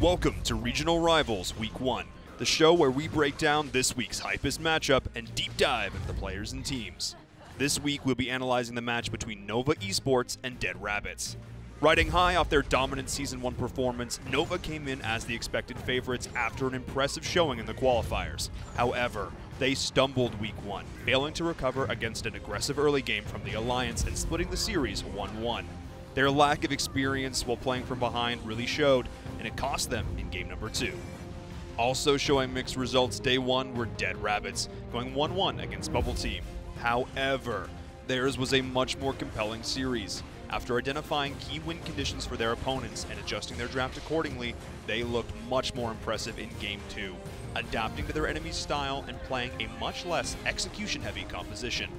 Welcome to Regional Rivals Week 1, the show where we break down this week's hypest matchup and deep dive into the players and teams. This week we'll be analyzing the match between Nova Esports and Dead Rabbits. Riding high off their dominant Season 1 performance, Nova came in as the expected favorites after an impressive showing in the qualifiers. However, they stumbled Week 1, failing to recover against an aggressive early game from the Alliance and splitting the series 1-1. Their lack of experience while playing from behind really showed, and it cost them in game number 2. Also showing mixed results day 1 were Dead Rabbits, going 1-1 against Bubble Team. However, theirs was a much more compelling series. After identifying key win conditions for their opponents and adjusting their draft accordingly, they looked much more impressive in game 2, adapting to their enemy's style and playing a much less execution-heavy composition.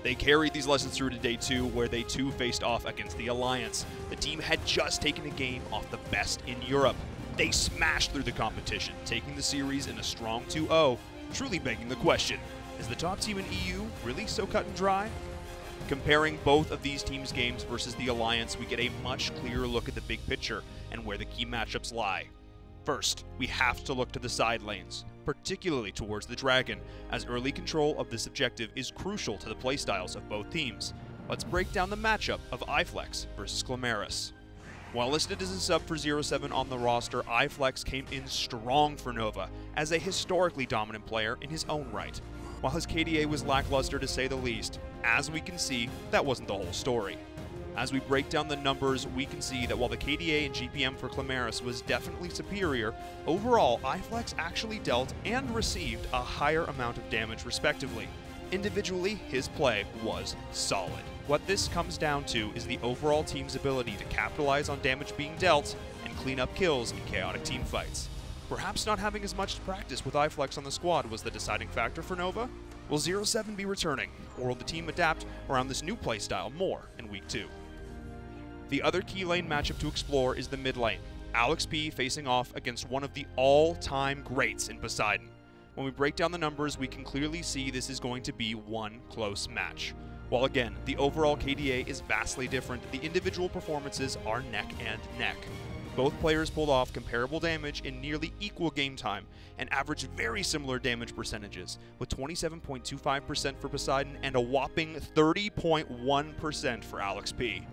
They carried these lessons through to day 2, where they too faced off against the Alliance. The team had just taken a game off the best in Europe. They smashed through the competition, taking the series in a strong 2-0, truly begging the question, is the top team in EU really so cut and dry? Comparing both of these teams' games versus the Alliance, we get a much clearer look at the big picture and where the key matchups lie. First, we have to look to the side lanes, particularly towards the Dragon, as early control of this objective is crucial to the playstyles of both teams. Let's break down the matchup of iFlex versus Clamaris. While listed as a sub for 0-7 on the roster, iFlex came in strong for Nova as a historically dominant player in his own right. While his KDA was lackluster to say the least, as we can see, that wasn't the whole story. As we break down the numbers, we can see that while the KDA and GPM for Clamaris was definitely superior, overall, iFlex actually dealt and received a higher amount of damage respectively. Individually, his play was solid. What this comes down to is the overall team's ability to capitalize on damage being dealt and clean up kills in chaotic teamfights. Perhaps not having as much practice with iFlex on the squad was the deciding factor for Nova? Will 0-7 be returning, or will the team adapt around this new playstyle more in Week 2? The other key lane matchup to explore is the mid lane, Alex P facing off against one of the all-time greats in Poseidon. When we break down the numbers, we can clearly see this is going to be one close match. While again, the overall KDA is vastly different, the individual performances are neck and neck. Both players pulled off comparable damage in nearly equal game time and averaged very similar damage percentages, with 27.25% for Poseidon and a whopping 30.1% for Alex P.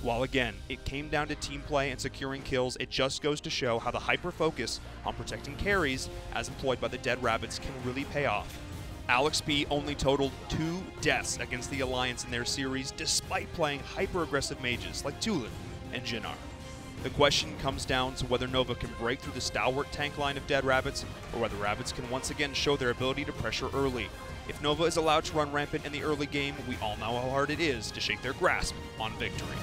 While again, it came down to team play and securing kills, it just goes to show how the hyper-focus on protecting carries, as employed by the Dead Rabbits, can really pay off. Alex P only totaled 2 deaths against the Alliance in their series, despite playing hyper-aggressive mages like Tulin and Jinnar. The question comes down to whether Nova can break through the stalwart tank line of Dead Rabbits, or whether Rabbits can once again show their ability to pressure early. If Nova is allowed to run rampant in the early game, we all know how hard it is to shake their grasp on victory.